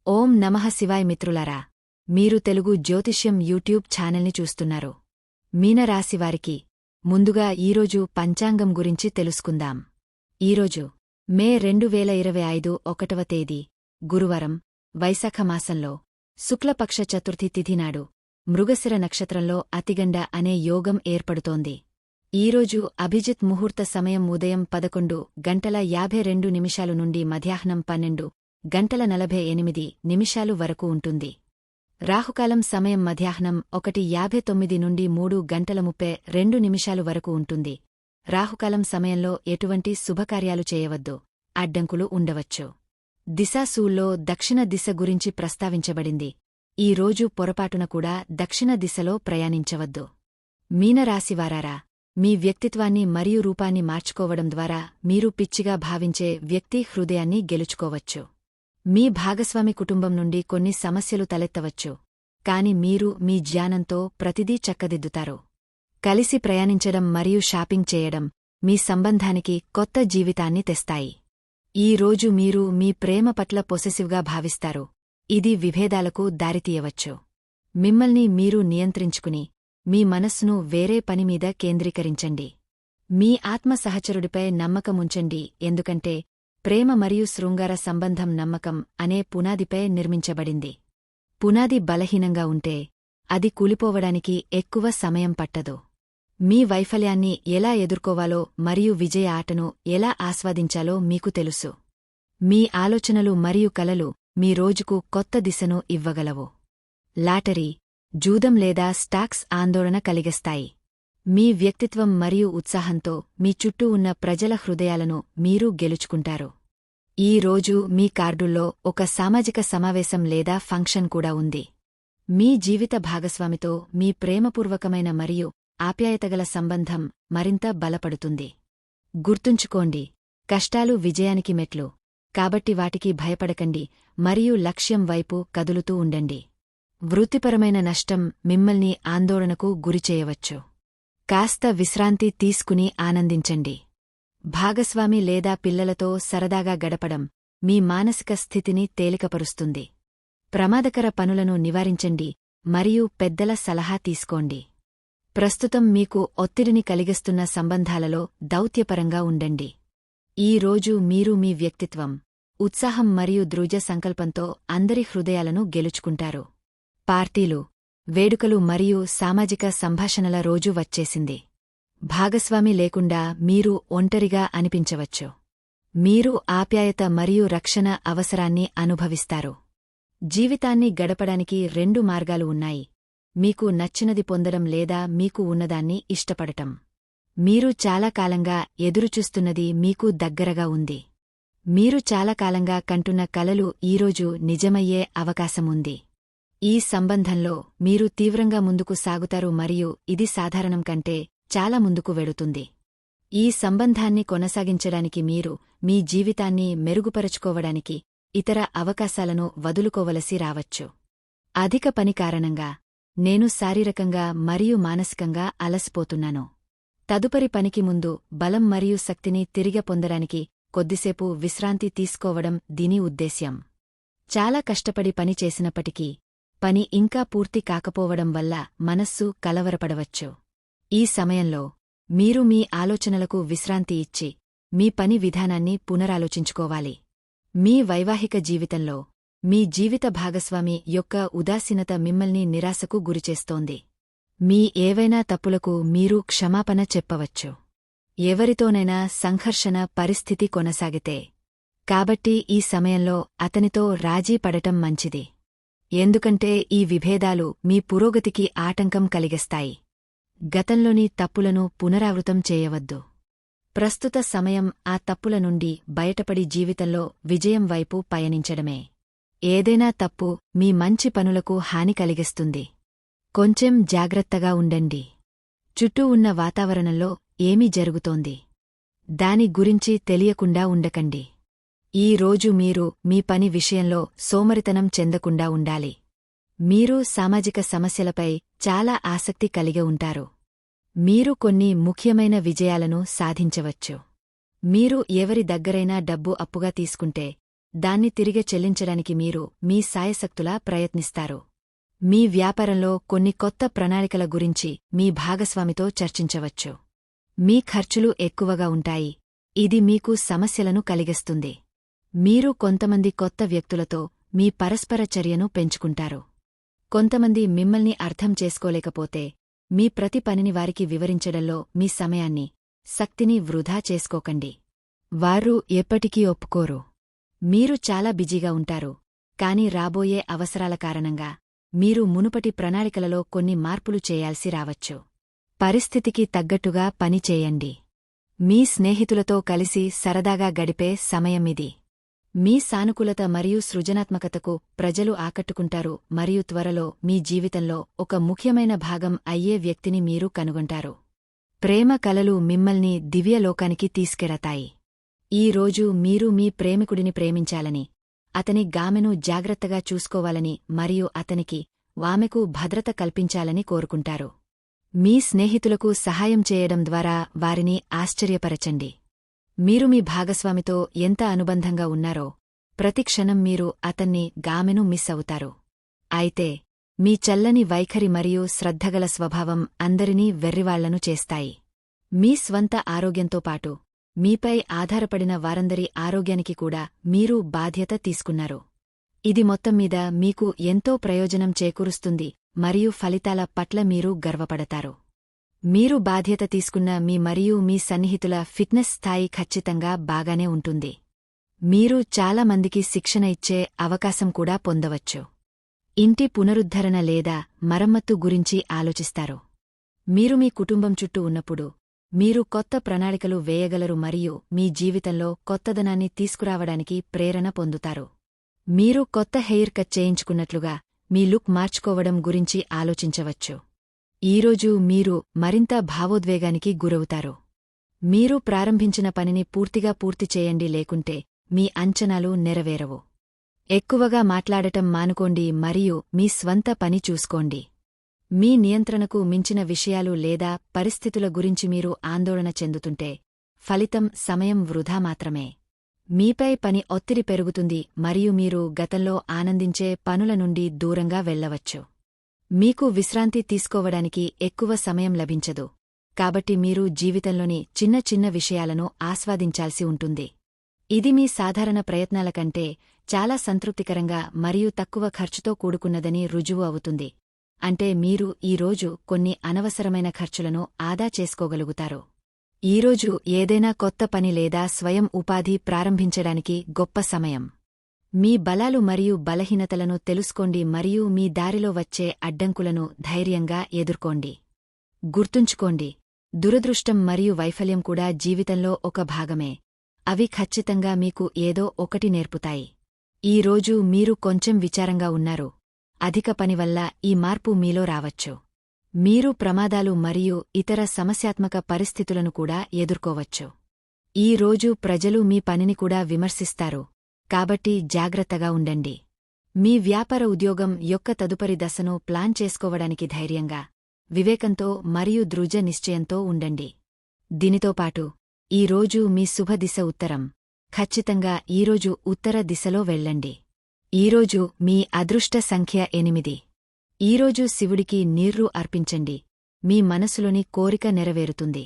ఓం నమః శివాయ మిత్రులారా, మీరు తెలుగు జ్యోతిష్యం యూట్యూబ్ ఛానల్ని చూస్తున్నారు. మీనరాశివారికి ముందుగా ఈరోజు పంచాంగం గురించి తెలుసుకుందాం. ఈరోజు మే 2025 1వ తేదీ గురువారం, వైశాఖ మాసంలో శుక్లపక్ష చతుర్థి తిథినాడు మృగశిర నక్షత్రంలో అతిగండ అనే యోగం ఏర్పడుతోంది. ఈరోజు అభిజిత్ ముహూర్త సమయం ఉదయం 11:52 నుండి మధ్యాహ్నం 12:48 వరకు ఉంటుంది. రాహుకాలం సమయం మధ్యాహ్నం 1:59 నుండి 3:32 వరకు ఉంటుంది. రాహుకాలం సమయంలో ఎటువంటి శుభకార్యాలు చేయవద్దు, అడ్డంకులు ఉండవచ్చు. దిశాసూల్లో దక్షిణ దిశ గురించి ప్రస్తావించబడింది. ఈ రోజు పొరపాటున కూడా దక్షిణ దిశలో ప్రయాణించవద్దు. మీనరాశివారారా, మీ వ్యక్తిత్వాన్ని మరియు రూపాన్ని మార్చుకోవడం ద్వారా మీరు పిచ్చిగా భావించే వ్యక్తి హృదయాన్ని గెలుచుకోవచ్చు. మీ భాగస్వామి కుటుంబం నుండి కొన్ని సమస్యలు తలెత్తవచ్చు, కాని మీరు మీ జ్ఞానంతో ప్రతిదీ చక్కదిద్దుతారు. కలిసి ప్రయాణించడం మరియు షాపింగ్ చేయడం మీ సంబంధానికి కొత్త జీవితాన్ని తెస్తాయి. ఈ రోజు మీరు మీ ప్రేమ పట్ల పొసెసివ్గా భావిస్తారు. ఇది విభేదాలకు దారితీయవచ్చు. మిమ్మల్ని మీరు నియంత్రించుకుని మీ మనస్సును వేరే పనిమీద కేంద్రీకరించండి. మీ ఆత్మ సహచరుడిపై నమ్మకముంచండి, ఎందుకంటే ప్రేమ మరియు శృంగార సంబంధం నమ్మకం అనే పునాదిపై నిర్మించబడింది. పునాది బలహీనంగా ఉంటే అది కూలిపోవడానికి ఎక్కువ సమయం పట్టదు. మీ వైఫల్యాన్ని ఎలా ఎదుర్కోవాలో మరియు విజయ ఆటను ఎలా ఆస్వాదించాలో మీకు తెలుసు. మీ ఆలోచనలు మరియు కలలు మీ రోజుకు కొత్త దిశను ఇవ్వగలవు. లాటరీ, జూదం లేదా స్టాక్స్ ఆందోళన కలిగిస్తాయి. మీ వ్యక్తిత్వం మరియు ఉత్సాహంతో మీ చుట్టూ ఉన్న ప్రజల హృదయాలను మీరు గెలుచుకుంటారు. ఈ రోజు మీ కార్డుల్లో ఒక సామాజిక సమావేశం లేదా ఫంక్షన్ కూడా ఉంది. మీ జీవిత భాగస్వామితో మీ ప్రేమపూర్వకమైన మరియు ఆప్యాయతగల సంబంధం మరింత బలపడుతుంది. గుర్తుంచుకోండి, కష్టాలు విజయానికి మెట్లు, కాబట్టి వాటికి భయపడకండి మరియు లక్ష్యం వైపు కదులుతూ ఉండండి. వృత్తిపరమైన నష్టం మిమ్మల్ని ఆందోళనకు గురిచేయవచ్చు. కాస్త విశ్రాంతి తీసుకుని ఆనందించండి. భాగస్వామి లేదా పిల్లలతో సరదాగా గడపడం మీ మానసిక స్థితిని తేలికపరుస్తుంది. ప్రమాదకర పనులను నివారించండి మరియు పెద్దల సలహా తీసుకోండి. ప్రస్తుతం మీకు ఒత్తిడిని కలిగిస్తున్న సంబంధాలలో దౌత్యపరంగా ఉండండి. ఈ రోజు మీరు మీ వ్యక్తిత్వం, ఉత్సాహం మరియు దృఢ సంకల్పంతో అందరి హృదయాలను గెలుచుకుంటారు. పార్టీలు, వేడుకలు మరియు సామాజిక సంభాషణల రోజు వచ్చేసింది. భాగస్వామి లేకుండా మీరు ఒంటరిగా అనిపించవచ్చు. మీరు ఆప్యాయత మరియు రక్షణ అవసరాన్ని అనుభవిస్తారు. జీవితాన్ని గడపడానికి 2 మార్గాలు ఉన్నాయి: మీకు నచ్చినది పొందడం లేదా మీకు ఉన్నదాన్ని ఇష్టపడటం. మీరు చాలా కాలంగా ఎదురుచూస్తున్నది మీకు దగ్గరగా ఉంది. మీరు చాలా కాలంగా కంటున్న కలలు ఈరోజు నిజమయ్యే అవకాశముంది. ఈ సంబంధంలో మీరు తీవ్రంగా ముందుకు సాగుతారు మరియు ఇది సాధారణం కంటే చాలా ముందుకు వెడుతుంది. ఈ సంబంధాన్ని కొనసాగించడానికి మీరు మీ జీవితాన్ని మెరుగుపరచుకోవడానికి ఇతర అవకాశాలను వదులుకోవలసి రావచ్చు. అధిక పని కారణంగా నేను శారీరకంగా మరియు మానసికంగా అలసిపోతున్నాను. తదుపరి పనికి ముందు బలం మరియు శక్తిని తిరిగి పొందడానికి కొద్దిసేపు విశ్రాంతి తీసుకోవడం దీని ఉద్దేశ్యం. చాలా కష్టపడి పని చేసినప్పటికీ పని ఇంకా పూర్తి కాకపోవడం వల్ల మనస్సు కలవరపడవచ్చు. ఈ సమయంలో మీరు మీ ఆలోచనలకు విశ్రాంతి ఇచ్చి మీ పని విధానాన్ని పునరాలోచించుకోవాలి. మీ వైవాహిక జీవితంలో మీ జీవిత భాగస్వామి యొక్క ఉదాసీనత మిమ్మల్ని నిరాశకు గురిచేస్తోంది. మీ ఏవైనా తప్పులకు మీరు క్షమాపణ చెప్పవచ్చు. ఎవరితోనైనా సంఘర్షణ పరిస్థితి కొనసాగితే కాబట్టి ఈ సమయంలో అతనితో రాజీ పడటం మంచిది, ఎందుకంటే ఈ విభేదాలు మీ పురోగతికి ఆటంకం కలిగిస్తాయి. గతంలోని తప్పులను పునరావృతం చేయవద్దు. ప్రస్తుత సమయం ఆ తప్పుల నుండి బయటపడి జీవితంలో విజయం వైపు పయనించడమే. ఏదైనా తప్పు మీ మంచి పనులకు హాని కలిగిస్తుంది. కొంచెం జాగ్రత్తగా ఉండండి. చుట్టూ ఉన్న వాతావరణంలో ఏమి జరుగుతోంది దాని గురించి తెలియకుండా ఉండకండి. ఈ రోజు మీరు మీ పని విషయంలో సోమరితనం చెందకుండా ఉండాలి. మీరు సామాజిక సమస్యలపై చాలా ఆసక్తి కలిగి ఉంటారు. మీరు కొన్ని ముఖ్యమైన విజయాలను సాధించవచ్చు. మీరు ఎవరి దగ్గరైనా డబ్బు అప్పుగా తీసుకుంటే దాన్ని తిరిగి చెల్లించడానికి మీరు మీ సాయశక్తులా ప్రయత్నిస్తారు. మీ వ్యాపారంలో కొన్ని కొత్త ప్రణాళికల గురించి మీ భాగస్వామితో చర్చించవచ్చు. మీ ఖర్చులు ఎక్కువగా ఉంటాయి. ఇది మీకు సమస్యలను కలిగిస్తుంది. మీరు కొంతమంది కొత్త వ్యక్తులతో మీ పరస్పర చర్యను పెంచుకుంటారు. కొంతమంది మిమ్మల్ని అర్థం చేసుకోలేకపోతే మీ ప్రతి పనిని వారికి వివరించడంలో మీ సమయాన్ని, శక్తిని వృధా చేసుకోకండి. వారు ఎప్పటికీ ఒప్పుకోరు. మీరు చాలా బిజీగా ఉంటారు, కాని రాబోయే అవసరాల కారణంగా మీరు మునుపటి ప్రణాళికలలో కొన్ని మార్పులు చేయాల్సి రావచ్చు. పరిస్థితికి తగ్గట్టుగా పని చేయండి. మీ స్నేహితులతో కలిసి సరదాగా గడిపే సమయమిది. మీ సానుకూలత మరియు సృజనాత్మకతకు ప్రజలు ఆకట్టుకుంటారు మరియు త్వరలో మీ జీవితంలో ఒక ముఖ్యమైన భాగం అయ్యే వ్యక్తిని మీరు కనుగొంటారు. ప్రేమ కలలు మిమ్మల్ని దివ్యలోకానికి తీసుకెడతాయి. ఈ రోజు మీరు మీ ప్రేమికుడిని ప్రేమించాలని, అతని గామెను జాగ్రత్తగా చూసుకోవాలని మరియు అతనికి, ఆమెకు భద్రత కల్పించాలని కోరుకుంటారు. మీ స్నేహితులకు సహాయం చేయడం ద్వారా వారిని ఆశ్చర్యపరచండి. మీరు మీ భాగస్వామితో ఎంత అనుబంధంగా ఉన్నారో ప్రతిక్షణం మీరు అతన్ని, గామెను మిస్ అవుతారు. అయితే మీ చల్లని వైఖరి మరియు శ్రద్ధగల స్వభావం అందరినీ వెర్రివాళ్లను చేస్తాయి. మీ స్వంత ఆరోగ్యంతో పాటు మీపై ఆధారపడిన వారందరి ఆరోగ్యానికి కూడా మీరు బాధ్యత తీసుకున్నారు. ఇది మొత్తంమీద మీకు ఎంతో ప్రయోజనం చేకూరుస్తుంది మరియు ఫలితాల పట్ల మీరు గర్వపడతారు. మీరు బాధ్యత తీసుకున్న మీ మరియు మీ సన్నిహితుల ఫిట్నెస్ స్థాయి ఖచ్చితంగా బాగానే ఉంటుంది. మీరు చాలా మందికి శిక్షణ ఇచ్చే అవకాశం కూడా పొందవచ్చు. ఇంటి పునరుద్ధరణ లేదా మరమ్మత్తు గురించి ఆలోచిస్తారు. మీరు మీ కుటుంబం చుట్టూ ఉన్నప్పుడు మీరు కొత్త ప్రణాళికలు వేయగలరు మరియు మీ జీవితంలో కొత్తదనాన్ని తీసుకురావడానికి ప్రేరణ పొందుతారు. మీరు కొత్త హెయిర్ కట్ చేయించుకున్నట్లుగా మీ లుక్ మార్చుకోవడం గురించి ఆలోచించవచ్చు. ఈరోజు మీరు మరింత భావోద్వేగానికి గురవుతారు. మీరు ప్రారంభించిన పనిని పూర్తిగా పూర్తి చేయండి, లేకుంటే మీ అంచనాలు నెరవేరవు. ఎక్కువగా మాట్లాడటం మానుకోండి మరియు మీ స్వంత పని చూసుకోండి. మీ నియంత్రణకు మించిన విషయాలు లేదా పరిస్థితుల గురించి మీరు ఆందోళన చెందుతుంటే ఫలితం సమయం వృధా మాత్రమే. మీపై పని ఒత్తిడి పెరుగుతుంది మరియు మీరు గతంలో ఆనందించే పనుల నుండి దూరంగా వెళ్లవచ్చు. మీకు విశ్రాంతి తీసుకోవడానికి ఎక్కువ సమయం లభించదు, కాబట్టి మీరు జీవితంలోని చిన్న చిన్న విషయాలను ఆస్వాదించాల్సి ఉంటుంది. ఇది మీ సాధారణ ప్రయత్నాల కంటే చాలా సంతృప్తికరంగా మరియు తక్కువ ఖర్చుతో కూడుకున్నదని రుజువు అవుతుంది. అంటే మీరు ఈరోజు కొన్ని అనవసరమైన ఖర్చులను ఆదా చేసుకోగలుగుతారు. ఈరోజు ఏదైనా కొత్త పని లేదా స్వయం ఉపాధి ప్రారంభించడానికి గొప్ప సమయం. మీ బలాలు మరియు బలహీనతలను తెలుసుకోండి మరియు మీ దారిలో వచ్చే అడ్డంకులను ధైర్యంగా ఎదుర్కోండి. గుర్తుంచుకోండి, దురదృష్టం మరియు వైఫల్యం కూడా జీవితంలో ఒక భాగమే. అవి ఖచ్చితంగా మీకు ఏదో ఒకటి నేర్పుతాయి. ఈ రోజు మీరు కొంచెం విచారంగా ఉన్నారు. అధిక పని వల్ల ఈ మార్పు మీలో రావచ్చు. మీరు ప్రమాదాలు మరియు ఇతర సమస్యాత్మక పరిస్థితులను కూడా ఎదుర్కోవచ్చు. ఈ రోజు ప్రజలు మీ పనిని కూడా విమర్శిస్తారు, కాబట్టి జాగ్రత్తగా ఉండండి. మీ వ్యాపార ఉద్యోగం యొక్క తదుపరి దశను ప్లాన్ చేసుకోవడానికి ధైర్యంగా, వివేకంతో మరియు దృఢ నిశ్చయంతో ఉండండి. దీనితో పాటు ఈ రోజు మీ శుభ దిశ ఉత్తరం. ఖచ్చితంగా ఈరోజు ఉత్తర దిశలో వెళ్ళండి. ఈరోజు మీ అదృష్ట సంఖ్య 8. ఈరోజు శివుడికి నీరు అర్పించండి. మీ మనసులోని కోరిక నెరవేరుతుంది.